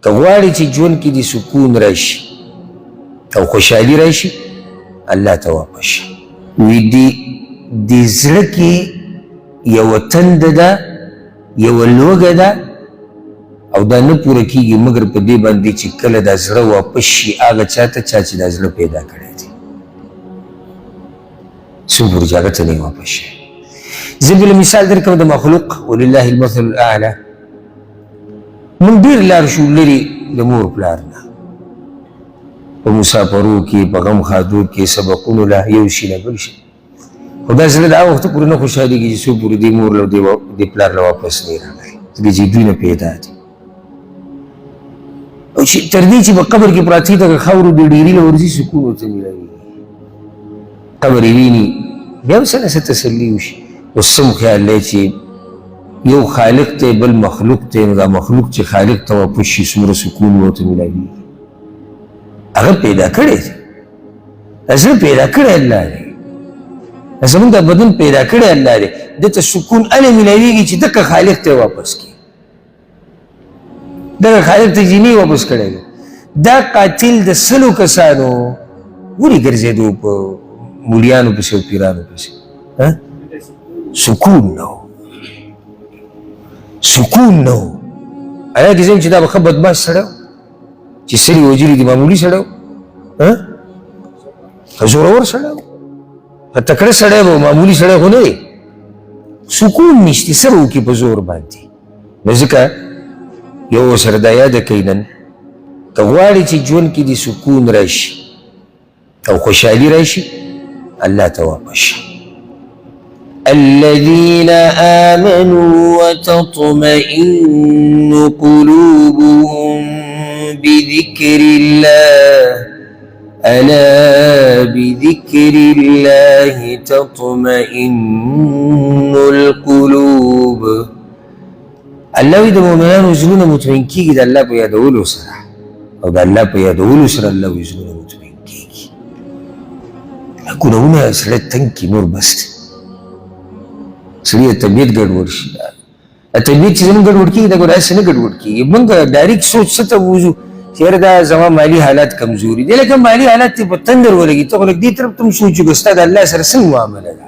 که غواړې چې ژوند کې دې سکون راشي او خوشحالي راشي الله ته واپس شه. وی دې زړه کې یوه تنده ده یوه لوږه ده او دا نه پوره کېږي مګر په دې باندې چې کله دا زړه واپس شي هغه چا ته چا چې دا زړه پیدا کړی دی څومره پورې چې هغه ته نه واپس شي. زه بل مثال درکوم د مخلوق ولله المثل الاعلی. موږ ډېر لاړ شو لرې د مور پلار نه په مسافرو کې په غم ښادو کې سبقونو له یو شي نه بل شي خو دا زړه د هغه وخته پورې نه خوشحالېږي چې څو پورې دې مور له دې پلار له واپس نه راغلی ځکه چې دوی نه پیدا دي او چې تر دې چې په قبر کې پراته دي دغه خاورو د ډېري له ورځي سکون ورته میلاوېږي قبر یې ویني بیا هم څه نه څه تسلي وشي. اوس څه خیال دی چې یو خالق دی بل مخلوق دی نو دا مخلوق چې خالق ته واپس شي څومره سکون ورته میلاوېږي هغه پیدا کړی دی زړه پیدا کړی الله دی زمونږ دا بدن پیدا کړی الله دی ده ته سکون هلې میلاوېږي چې دغه خالق ته واپس کړي دغه خالق ته جیني واپس کړی دی. دا قاتل د سلو کسانو ولې ګرځېدو په مولیانو پسې او پیرانو پسې سکون نه و سکون نه و ایا کې زم چې دا به ښه بدماش سړی و چې سړي وجلي دي معمولي سړی و ښه زورور سړی و ښه تکړه سړی به معمولي سړی خو نه دی سکون نشته څه به وکړي په زور باندې نو ځکه یو سره دا یاده کوي نن که غواړې چې ژوند کې دې سکون راشي او خوشحالي راشي الله ته واپس شه. الذين آمنوا وتطمئن قلوبهم بذكر الله ألا بذكر الله تطمئن القلوب. الله وی د مؤمنانو زړونه مطمئن کېږي د الله په یادولو سره او د الله په یادولو سره الله وی زړونه مطمئن کېږي. ګناهونه سړی تنګ کړي نور بس دی سړي طبیعت ګډوډ شي طبیعت چې زموږ ګډوډ کېږي دا ګناه هسې نه ګډوډ کېږي موږ ډایرکټ سوچ څه ته وځو چې یاره دا زما مالي حالات کمزوري دی لکه مالي حالات دې په تندر ولګي ته خو لږ دې طرف ته هم سوچ وکړه ستا د الله سره څنګه معامله ده